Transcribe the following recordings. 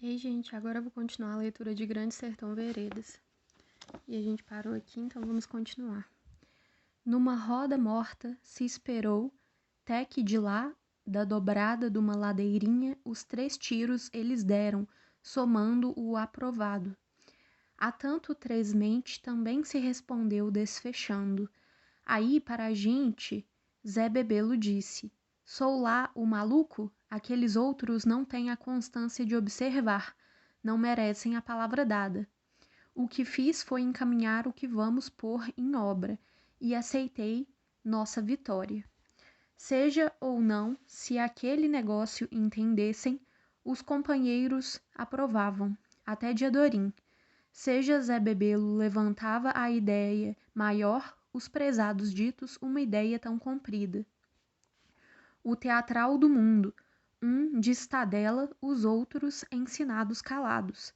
Ei, gente, agora eu vou continuar a leitura de Grande Sertão Veredas. E a gente parou aqui, então vamos continuar. Numa roda morta se esperou, até que de lá, da dobrada de uma ladeirinha, os 3 tiros eles deram, somando o aprovado. A tanto tresmente também se respondeu desfechando. Aí, para a gente, Zé Bebelo disse: sou lá o maluco? Aqueles outros não têm a constância de observar, não merecem a palavra dada. O que fiz foi encaminhar o que vamos pôr em obra, e aceitei nossa vitória. Seja ou não, se aquele negócio entendessem, os companheiros aprovavam, até de Adorim. Seja Zé Bebelo levantava a ideia maior, os prezados ditos uma ideia tão comprida. O teatral do mundo, de Estadela, os outros ensinados calados.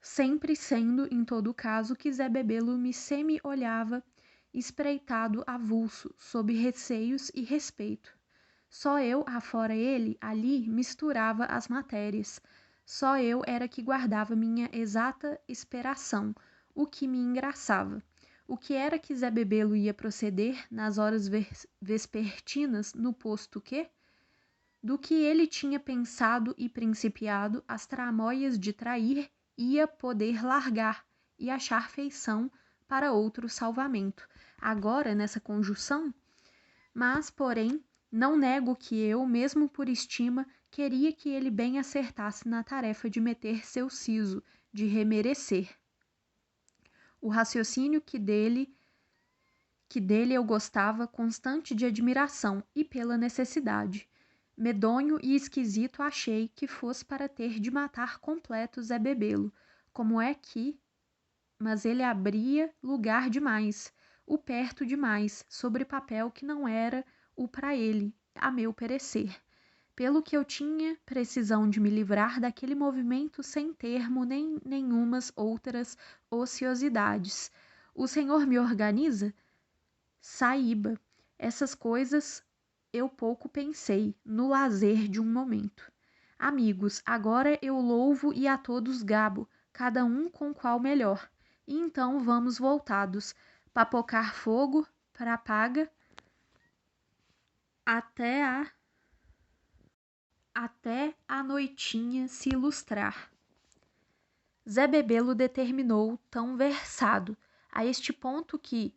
Sempre sendo, em todo caso, que Zé Bebelo me semi-olhava, espreitado avulso, sob receios e respeito. Só eu, afora ele, ali, misturava as matérias. Só eu era que guardava minha exata esperação, o que me engraçava. O que era que Zé Bebelo ia proceder nas horas vespertinas no posto quê? Do que ele tinha pensado e principiado, as tramóias de trair ia poder largar e achar feição para outro salvamento. Agora, nessa conjunção, mas, porém, não nego que eu, mesmo por estima, queria que ele bem acertasse na tarefa de meter seu siso, de remerecer. O raciocínio que dele eu gostava, constante de admiração e pela necessidade. Medonho e esquisito achei que fosse para ter de matar completo Zé Bebelo. Como é que... Mas ele abria lugar demais, o perto demais, sobre papel que não era o para ele, a meu perecer. Pelo que eu tinha precisão de me livrar daquele movimento sem termo nem nenhumas outras ociosidades. O senhor me organiza? Saíba. Essas coisas eu pouco pensei, no lazer de um momento. Amigos, agora eu louvo e a todos gabo, cada um com qual melhor. E então vamos voltados, papocar fogo para paga até a noitinha se ilustrar. Zé Bebelo determinou, tão versado, a este ponto que,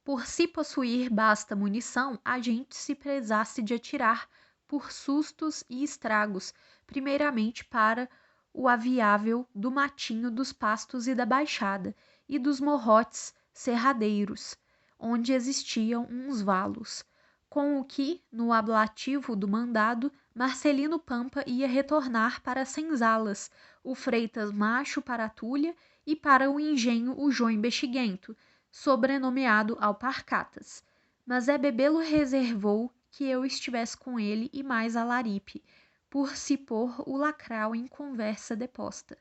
por se possuir basta munição, a gente se prezasse de atirar por sustos e estragos, primeiramente para o aviável do matinho dos pastos e da baixada, e dos morrotes serradeiros, onde existiam uns valos, com o que, no ablativo do mandado, Marcelino Pampa ia retornar para senzalas, o Freitas Macho para a Tulha e para o engenho o João Bexiguento, sobrenomeado Alparcatas. Mas Zé Bebelo reservou que eu estivesse com ele e mais a Laripe, por se pôr o Lacral em conversa deposta.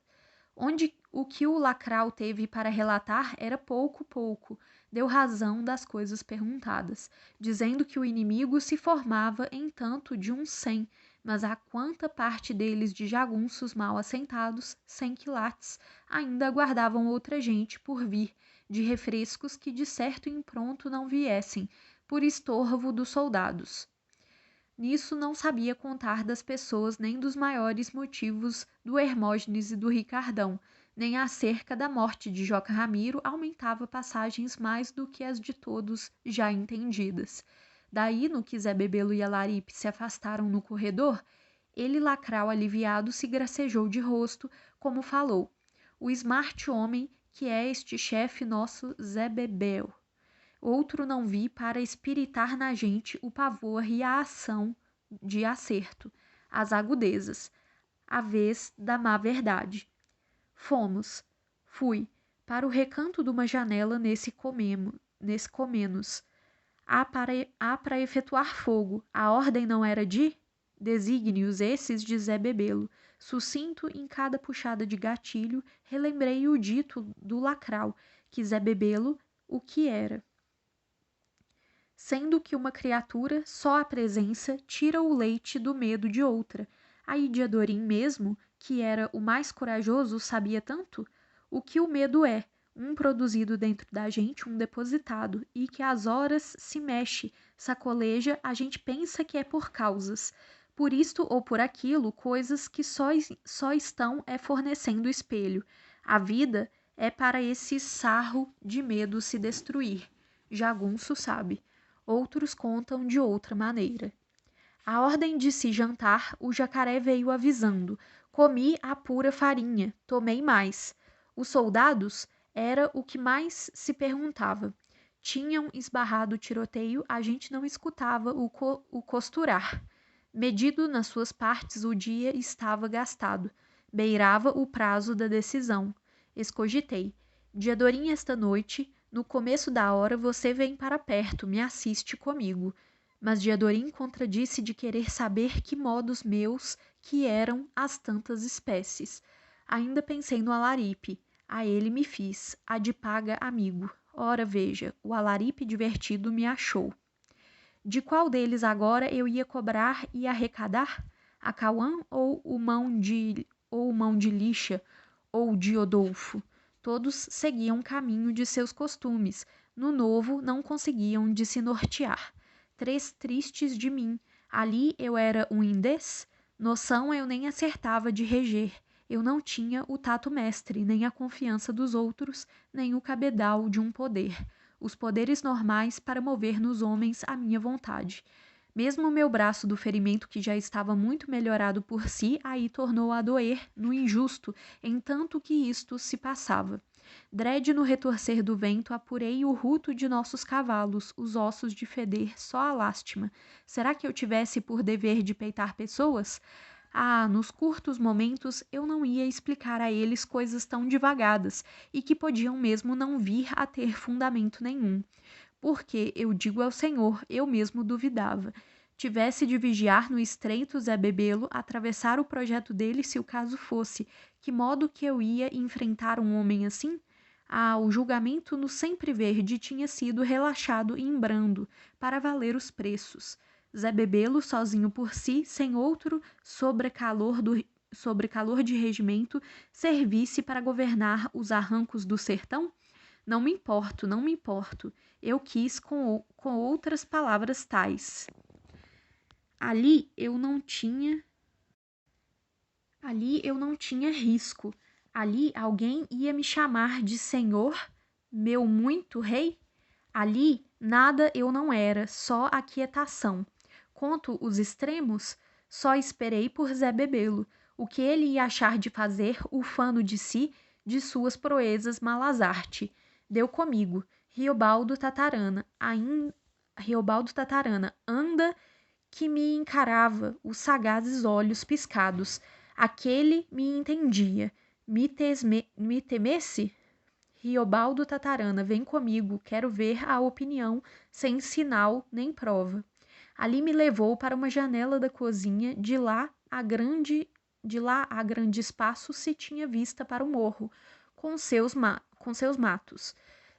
Onde o que o Lacral teve para relatar era pouco, deu razão das coisas perguntadas, dizendo que o inimigo se formava em tanto de uns 100, mas a quanta parte deles de jagunços mal assentados, sem quilates, ainda aguardavam outra gente por vir, de refrescos que de certo em pronto não viessem, por estorvo dos soldados. Nisso não sabia contar das pessoas nem dos maiores motivos do Hermógenes e do Ricardão, nem acerca da morte de Joca Ramiro aumentava passagens mais do que as de todos já entendidas. Daí, no que Zé Bebelo e a Laripe se afastaram no corredor, ele Lacral aliviado se gracejou de rosto, como falou. O smart homem que é este chefe nosso Zé Bebel. Outro não vi para espiritar na gente o pavor e a ação de acerto, as agudezas, a vez da má verdade. Fui, para o recanto de uma janela nesse comenos. Há para efetuar fogo. A ordem não era de? Desígnios esses de Zé Bebelo. Sucinto em cada puxada de gatilho, relembrei o dito do Lacral, que Zé Bebelo o que era. Sendo que uma criatura, só a presença, tira o leite do medo de outra. Aí de Adorim mesmo, que era o mais corajoso, sabia tanto? O que o medo é? Um produzido dentro da gente, um depositado, e que às horas se mexe, sacoleja, a gente pensa que é por causas. Por isto ou por aquilo, coisas que só estão fornecendo espelho. A vida é para esse sarro de medo se destruir. Jagunço sabe. Outros contam de outra maneira. A ordem de se jantar, o jacaré veio avisando. Comi a pura farinha, tomei mais. Os soldados era o que mais se perguntava. Tinham esbarrado o tiroteio, a gente não escutava o costurar. Medido nas suas partes, o dia estava gastado. Beirava o prazo da decisão. Escogitei. Diadorim, esta noite, no começo da hora, você vem para perto, me assiste comigo. Mas Diadorim contradisse de querer saber que modos meus que eram as tantas espécies. Ainda pensei no alaripe. A ele me fiz, a de paga amigo. Ora, veja, o alaripe divertido me achou. De qual deles agora eu ia cobrar e arrecadar? A Cauã ou o mão de lixa ou de Odolfo? Todos seguiam caminho de seus costumes. No novo não conseguiam de se nortear. Três tristes de mim. Ali eu era um indês? Noção eu nem acertava de reger. Eu não tinha o tato mestre, nem a confiança dos outros, nem o cabedal de um poder. Os poderes normais para mover nos homens a minha vontade. Mesmo o meu braço do ferimento, que já estava muito melhorado por si, aí tornou a doer no injusto, entanto que isto se passava. Drede no retorcer do vento, apurei o ruto de nossos cavalos, os ossos de feder, só a lástima. Será que eu tivesse por dever de peitar pessoas? Ah, nos curtos momentos eu não ia explicar a eles coisas tão divagadas e que podiam mesmo não vir a ter fundamento nenhum. Porque, eu digo ao Senhor, eu mesmo duvidava. Tivesse de vigiar no estreito Zé Bebelo, atravessar o projeto dele se o caso fosse. Que modo que eu ia enfrentar um homem assim? Ah, o julgamento no Sempre Verde tinha sido relaxado em brando, para valer os preços. Zé Bebelo, sozinho por si, sem outro sobrecalor de regimento, servisse para governar os arrancos do sertão? Não me importo, não me importo. Eu quis com outras palavras tais. Ali eu não tinha Ali eu não tinha risco. Ali alguém ia me chamar de senhor, meu muito rei. Ali nada eu não era, só aquietação. Conto os extremos, só esperei por Zé Bebelo. O que ele ia achar de fazer, ufano de si, de suas proezas malazarte. Deu comigo. Riobaldo Tatarana, anda que me encarava, os sagazes olhos piscados. Aquele me entendia. Me temesse? Riobaldo Tatarana, vem comigo, quero ver a opinião, sem sinal nem prova. Ali me levou para uma janela da cozinha, de lá a grande espaço se tinha vista para o morro, com seus matos.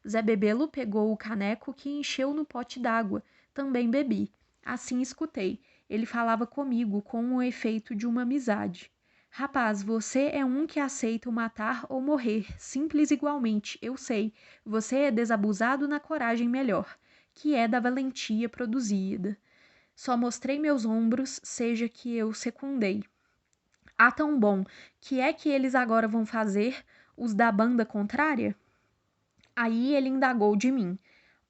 Zé Bebelo pegou o caneco que encheu no pote d'água. Também bebi. Assim escutei. Ele falava comigo com o efeito de uma amizade. Rapaz, você é um que aceita o matar ou morrer, simples igualmente, eu sei. Você é desabusado na coragem melhor, que é da valentia produzida. Só mostrei meus ombros, seja que eu secundei. Ah, tão bom, que é que eles agora vão fazer, os da banda contrária? Aí ele indagou de mim.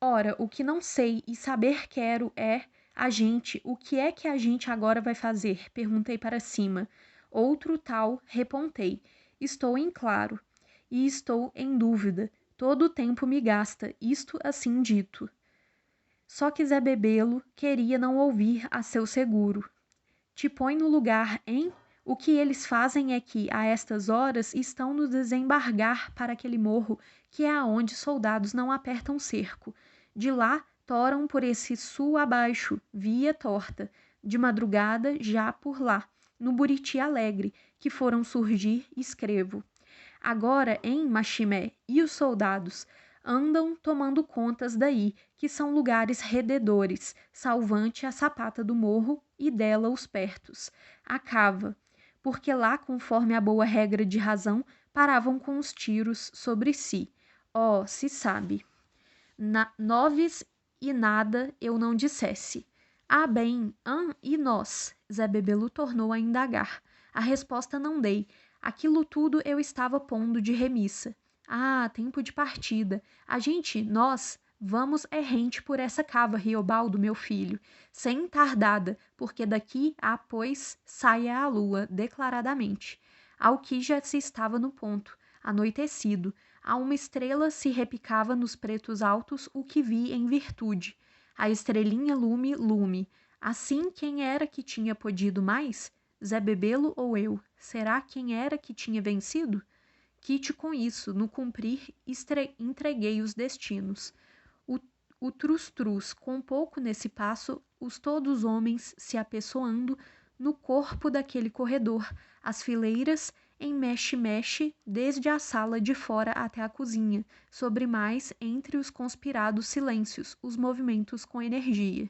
Ora, o que não sei e saber quero é, a gente, o que é que a gente agora vai fazer? Perguntei para cima. Outro tal, repontei. Estou em claro. E estou em dúvida. Todo o tempo me gasta, isto assim dito. Só que Zé Bebelo queria não ouvir a seu seguro. Te põe no lugar, hein? O que eles fazem é que, a estas horas, estão nos desembargar para aquele morro, que é aonde soldados não apertam cerco. De lá, toram por esse sul abaixo, via torta. De madrugada, já por lá, no Buriti Alegre, que foram surgir, escrevo. Agora, em Machimé, e os soldados andam tomando contas daí, que são lugares rededores, salvante a sapata do morro e dela os pertos. A cava. porque lá, conforme a boa regra de razão, paravam com os tiros sobre si. Oh, se sabe. Noves e nada eu não dissesse. Ah, bem, e nós? Zé Bebelo tornou a indagar. A resposta não dei. Aquilo tudo eu estava pondo de remissa. Ah, tempo de partida. A gente, nós, vamos errente por essa cava, Riobaldo, meu filho, sem tardada, porque daqui a pois saia a lua, declaradamente. Ao que já se estava no ponto, anoitecido. A uma estrela se repicava nos pretos altos o que vi em virtude. A estrelinha lume, lume. Assim, quem era que tinha podido mais? Zé Bebelo ou eu? Será quem era que tinha vencido? Quite com isso, no cumprir, entreguei os destinos. O trus-trus, com pouco nesse passo, os todos homens se apessoando no corpo daquele corredor, as fileiras em mexe-mexe, desde a sala de fora até a cozinha, sobre mais, entre os conspirados silêncios, os movimentos com energias.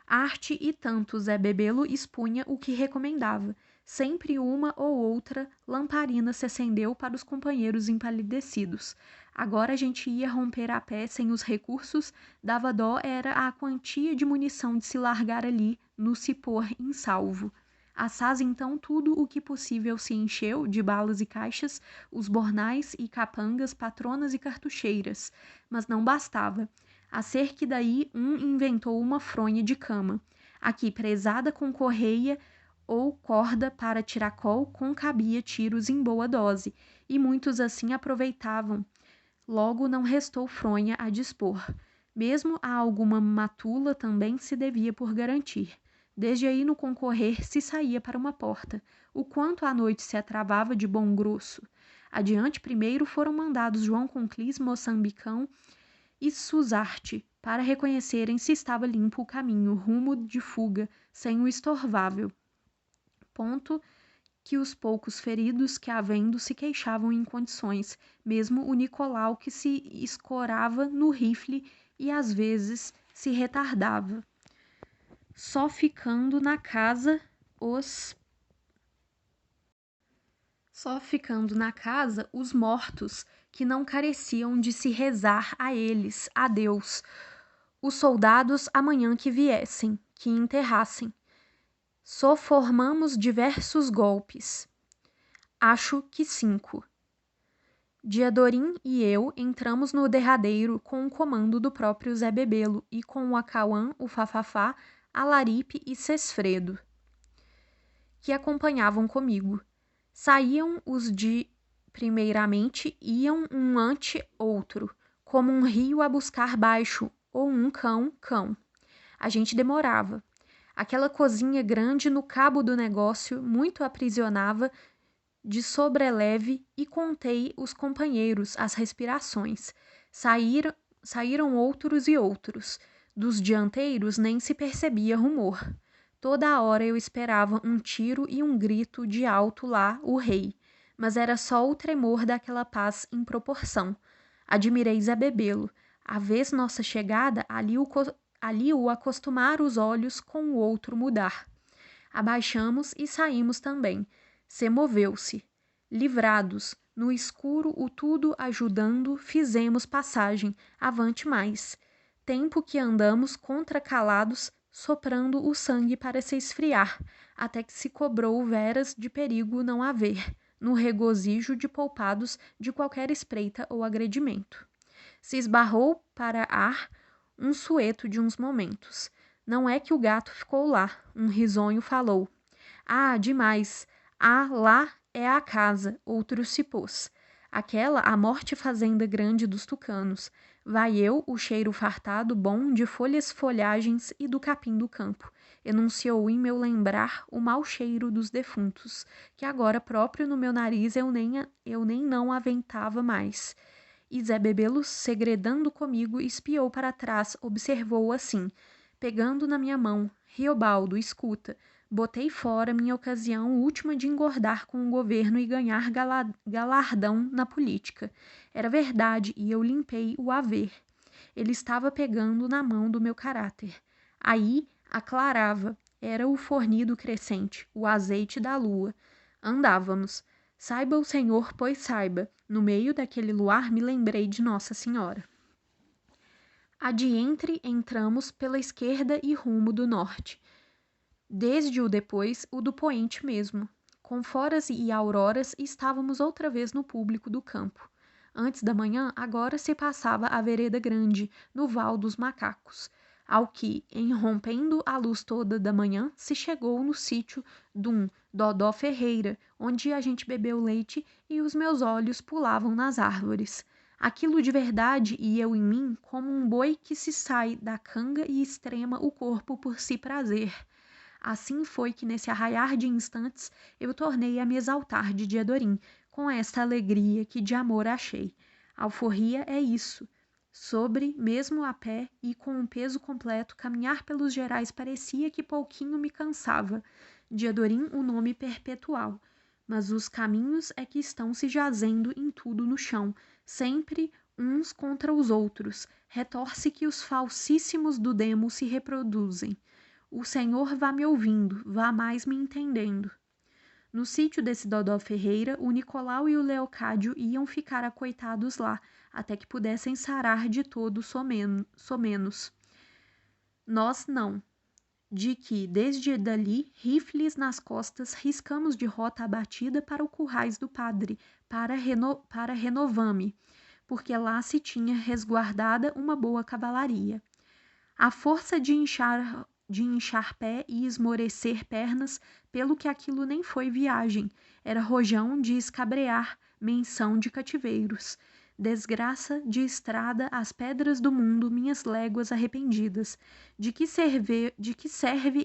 Arte e tanto Zé Bebelo expunha o que recomendava. Sempre uma ou outra lamparina se acendeu para os companheiros empalidecidos. Agora a gente ia romper a pé sem os recursos, dava dó era a quantia de munição de se largar ali, no se pôr em salvo. Assaz então tudo o que possível se encheu de balas e caixas, os bornais e capangas, patronas e cartucheiras. Mas não bastava. A ser que daí inventou uma fronha de cama, aqui prezada com correia ou corda para tiracol, concabia tiros em boa dose, e muitos assim aproveitavam. Logo não restou fronha a dispor. Mesmo a alguma matula também se devia por garantir. Desde aí no concorrer se saía para uma porta, o quanto à noite se atravava de bom grosso. Adiante primeiro foram mandados João Conclis, Moçambicão e Suzarte, para reconhecerem se estava limpo o caminho, rumo de fuga, sem o estorvável. Ponto que os poucos feridos que havendo se queixavam em condições, mesmo o Nicolau que se escorava no rifle e às vezes se retardava. Só ficando na casa os mortos, que não careciam de se rezar a eles, a Deus. Os soldados amanhã que viessem, que enterrassem. Só formamos diversos golpes. Acho que 5. Diadorim e eu entramos no derradeiro com o comando do próprio Zé Bebelo e com o Acauã, o Fafafá, a Laripe e Cesfredo, que acompanhavam comigo. Saíam os de primeiramente, iam um ante outro, como um rio a buscar baixo, ou um cão. A gente demorava. Aquela cozinha grande no cabo do negócio muito aprisionava de sobreleve e contei os companheiros, as respirações. Saíram outros e outros. Dos dianteiros nem se percebia rumor. Toda a hora eu esperava um tiro e um grito de alto lá, o rei. Mas era só o tremor daquela paz em proporção. Admirei Zé Bebelo. A vez nossa chegada, ali o acostumar os olhos com o outro mudar. Abaixamos e saímos também. Se moveu-se. Livrados, no escuro o tudo ajudando, fizemos passagem, avante mais. Tempo que andamos contracalados, soprando o sangue para se esfriar, até que se cobrou veras de perigo não haver, no regozijo de poupados de qualquer espreita ou agredimento. Se esbarrou para ar um sueto de uns momentos. Não é que o gato ficou lá, um risonho falou. Ah, demais! Ah, lá é a casa, outro se pôs. Aquela, a morte fazenda grande dos tucanos. Vai eu, o cheiro fartado, bom, de folhagens e do capim do campo. Enunciou em meu lembrar o mau cheiro dos defuntos, que agora próprio no meu nariz eu nem não aventava mais. E Zé Bebelo, segredando comigo, espiou para trás, observou assim, pegando na minha mão, Riobaldo, escuta, botei fora minha ocasião última de engordar com o governo e ganhar galardão na política. Era verdade e eu limpei o haver. Ele estava pegando na mão do meu caráter. Aí aclarava. era o fornido crescente, o azeite da lua. Andávamos. Saiba o Senhor, pois saiba. No meio daquele luar me lembrei de Nossa Senhora. Adiante entramos pela esquerda e rumo do norte. Desde o depois, o do poente mesmo. Com foras e auroras, estávamos outra vez no público do campo. Antes da manhã, agora se passava a vereda grande, no val dos macacos, ao que, rompendo a luz toda da manhã, se chegou no sítio dum Dodó Ferreira, onde a gente bebeu leite e os meus olhos pulavam nas árvores. Aquilo de verdade e eu em mim, como um boi que se sai da canga e extrema o corpo por si prazer. Assim foi que, nesse arraiar de instantes, eu tornei a me exaltar de Diadorim, com esta alegria que de amor achei. Alforria é isso. Sobre, mesmo a pé e com um peso completo, caminhar pelos gerais parecia que pouquinho me cansava. Diadorim, o nome perpetual. Mas os caminhos é que estão se jazendo em tudo no chão, sempre uns contra os outros. Retorce que os falsíssimos do demo se reproduzem. O Senhor vá me ouvindo, vá mais me entendendo. No sítio desse Dodó Ferreira, o Nicolau e o Leocádio iam ficar acoitados lá, até que pudessem sarar de todo somenos. Nós não. De que, desde dali, rifles nas costas, riscamos de rota abatida para o currais do padre, para Renovame, porque lá se tinha resguardada uma boa cavalaria. A força de inchar pé e esmorecer pernas, pelo que aquilo nem foi viagem, era rojão de escabrear, menção de cativeiros. Desgraça de estrada às pedras do mundo, minhas léguas arrependidas. De que serve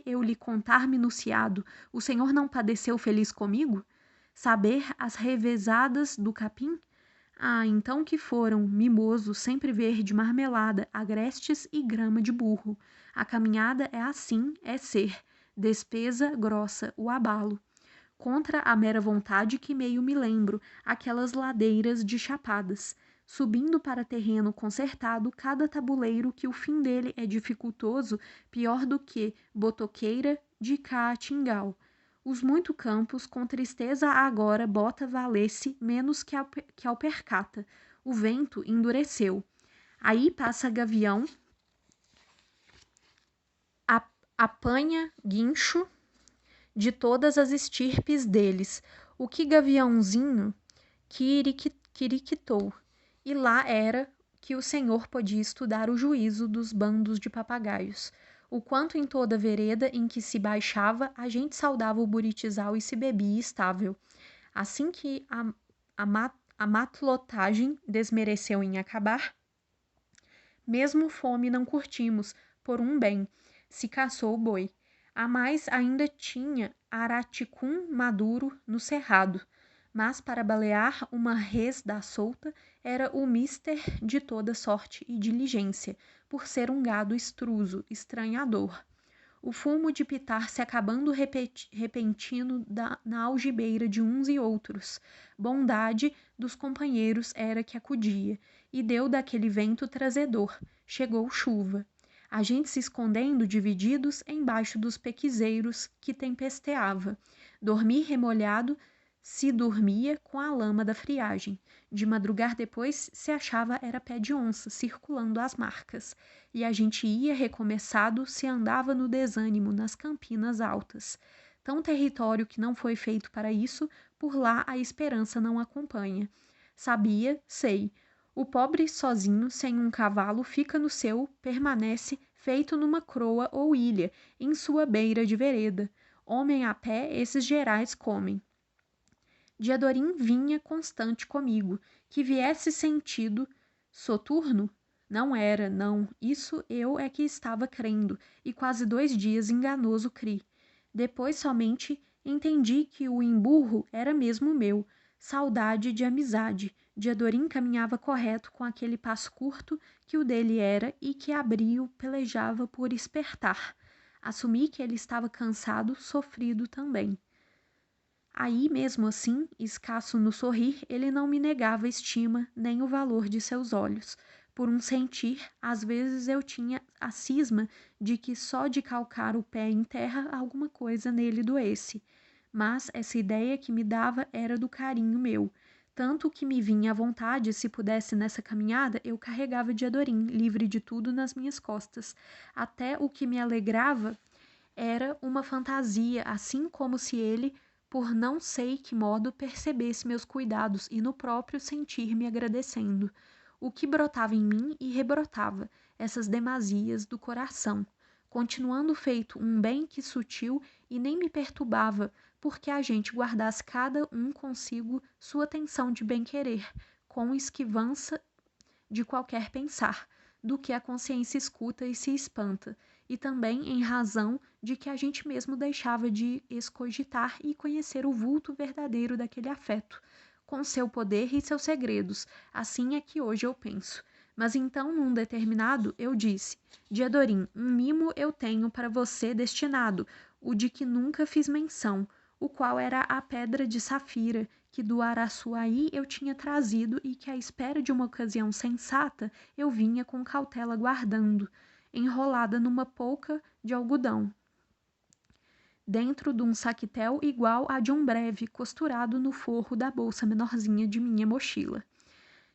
eu lhe contar minuciado? O Senhor não padeceu feliz comigo? Saber as revezadas do capim? Ah, então que foram, mimoso, sempre verde, marmelada, agrestes e grama de burro. A caminhada é assim, é ser, despesa grossa, o abalo. Contra a mera vontade que meio me lembro, aquelas ladeiras de chapadas. Subindo para terreno consertado, cada tabuleiro que o fim dele é dificultoso, pior do que botoqueira de caatingal. Os muito campos, com tristeza agora, bota valesse menos que ao percata. O vento endureceu. Aí passa gavião, apanha guincho de todas as estirpes deles. O que gaviãozinho quiriquitou. E lá era que o senhor podia estudar o juízo dos bandos de papagaios. O quanto em toda a vereda em que se baixava, a gente saudava o buritizal e se bebia estável. Assim que a matlotagem desmereceu em acabar, mesmo fome não curtimos, por um bem, se caçou o boi. A mais ainda tinha araticum maduro no cerrado, mas para balear uma res da solta era o mister de toda sorte e diligência, por ser um gado estruso, estranhador. O fumo de pitar se acabando repentino na algibeira de uns e outros. Bondade dos companheiros era que acudia, e deu daquele vento trazedor. Chegou chuva. A gente se escondendo divididos embaixo dos pequizeiros que tempesteava. Dormir remolhado se dormia com a lama da friagem. De madrugar depois se achava era pé de onça, circulando as marcas. E a gente ia recomeçado se andava no desânimo, nas campinas altas. Tão território que não foi feito para isso, por lá a esperança não acompanha. Sabia, sei. O pobre sozinho, sem um cavalo, fica no seu, permanece, feito numa croa ou ilha, em sua beira de vereda. Homem a pé, esses gerais comem. Diadorim vinha constante comigo, que viesse sentido soturno? Não era, não, isso eu é que estava crendo, e quase 2 dias enganoso cri. Depois somente entendi que o emburro era mesmo meu, saudade de amizade. Diadorim caminhava correto com aquele passo curto que o dele era e que Abrio pelejava por espertar. Assumi que ele estava cansado, sofrido também. Aí, mesmo assim, escasso no sorrir, ele não me negava estima nem o valor de seus olhos. por um sentir, às vezes eu tinha a cisma de que só de calcar o pé em terra alguma coisa nele doesse. Mas essa ideia que me dava era do carinho meu. Tanto que me vinha à vontade, se pudesse nessa caminhada, eu carregava Diadorim, livre de tudo, nas minhas costas. Até o que me alegrava era uma fantasia, assim como se ele, por não sei que modo, percebesse meus cuidados e no próprio sentir me agradecendo. O que brotava em mim e rebrotava, essas demasias do coração, continuando feito um bem que sutil e nem me perturbava, porque a gente guardasse cada um consigo sua atenção de bem-querer, com esquivança de qualquer pensar, do que a consciência escuta e se espanta, e também em razão de que a gente mesmo deixava de escogitar e conhecer o vulto verdadeiro daquele afeto, com seu poder e seus segredos. Assim é que hoje eu penso. Mas então, num determinado, eu disse: Diadorim, um mimo eu tenho para você destinado, o de que nunca fiz menção, o qual era a pedra de safira, que do Araçuaí eu tinha trazido e que, à espera de uma ocasião sensata, eu vinha com cautela guardando, enrolada numa polca de algodão, dentro de um saquetel igual a de um breve, costurado no forro da bolsa menorzinha de minha mochila.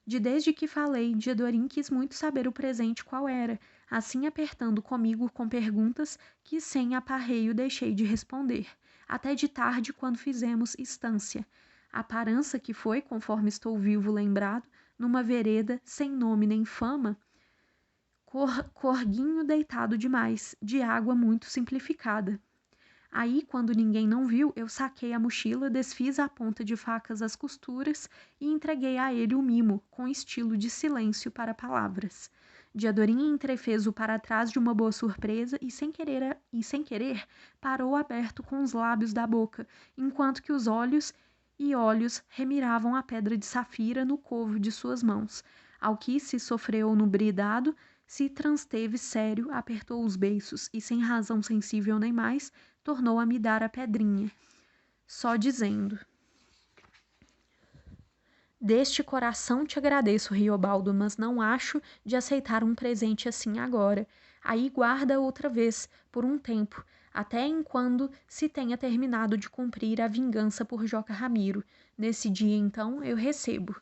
Desde que falei, Diadorim quis muito saber o presente qual era, assim apertando comigo com perguntas que sem aparreio deixei de responder, até de tarde quando fizemos estância. A parança que foi, conforme estou vivo lembrado, numa vereda sem nome nem fama, corguinho deitado demais, de água muito simplificada. Aí, quando ninguém não viu, eu saquei a mochila, desfiz a ponta de facas as costuras e entreguei a ele o mimo, com estilo de silêncio para palavras. Diadorim entrefez-o para trás de uma boa surpresa e, sem querer, parou aberto com os lábios da boca, enquanto que os olhos remiravam a pedra de safira no covo de suas mãos. Ao que se sofreu no bridado, se transteve sério, apertou os beiços e, sem razão sensível nem mais, tornou a me dar a pedrinha, só dizendo: Deste coração te agradeço, Riobaldo, mas não acho de aceitar um presente assim agora. Aí guarda outra vez, por um tempo, até enquanto se tenha terminado de cumprir a vingança por Joca Ramiro. Nesse dia, então, eu recebo.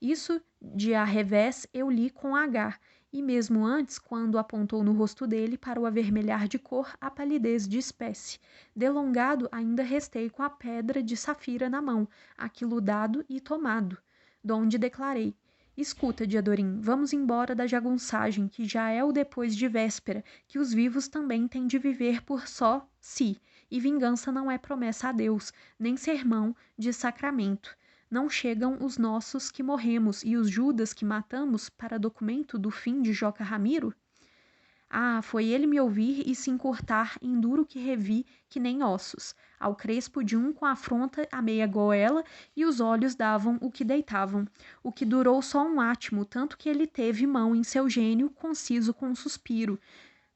Isso de a revés eu li com H, e mesmo antes, quando apontou no rosto dele para o avermelhar de cor a palidez de espécie. Delongado, ainda restei com a pedra de safira na mão, aquilo dado e tomado, donde declarei: Escuta, Diadorim, vamos embora da jagunçagem, que já é o depois de véspera, que os vivos também têm de viver por só si, e vingança não é promessa a Deus, nem sermão de sacramento. Não chegam os nossos que morremos e os Judas que matamos para documento do fim de Joca Ramiro? Ah, foi ele me ouvir e se encurtar em duro que revi que nem ossos, ao crespo de um com a afronta a meia goela e os olhos davam o que deitavam, o que durou só um átimo, tanto que ele teve mão em seu gênio, conciso com um suspiro,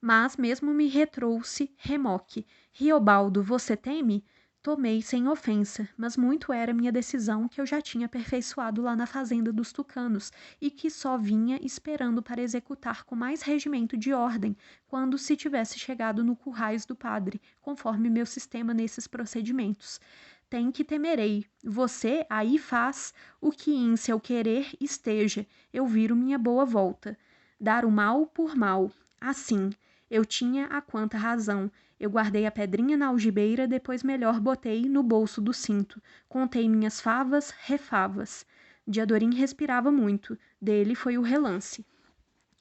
mas mesmo me retrouxe remoque. Riobaldo, você teme? Tomei sem ofensa, mas muito era minha decisão que eu já tinha aperfeiçoado lá na fazenda dos tucanos e que só vinha esperando para executar com mais regimento de ordem quando se tivesse chegado no currais do padre, conforme meu sistema nesses procedimentos. Tem que temerei. Você aí faz o que em seu querer esteja. Eu viro minha boa volta. Dar o mal por mal. Assim, eu tinha a quanta razão. Eu guardei a pedrinha na algibeira, depois melhor botei no bolso do cinto. Contei minhas favas, refavas. Diadorim respirava muito. Dele foi o relance.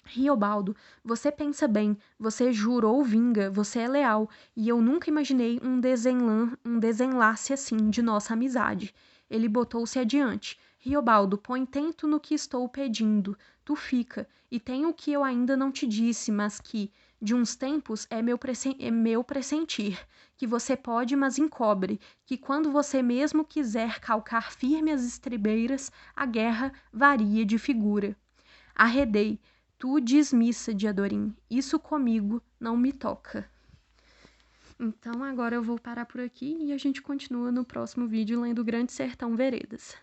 Riobaldo, você pensa bem, você jurou vinga, você é leal, e eu nunca imaginei um desenlace assim de nossa amizade. Ele botou-se adiante. Riobaldo, põe tento no que estou pedindo. Tu fica, e tem o que eu ainda não te disse, mas que, de uns tempos, é meu pressentir, que você pode, mas encobre, que quando você mesmo quiser calcar firme as estribeiras, a guerra varia de figura. Arredei. Tu dismissa, Diadorim, isso comigo não me toca. Então agora eu vou parar por aqui e a gente continua no próximo vídeo lendo Grande Sertão Veredas.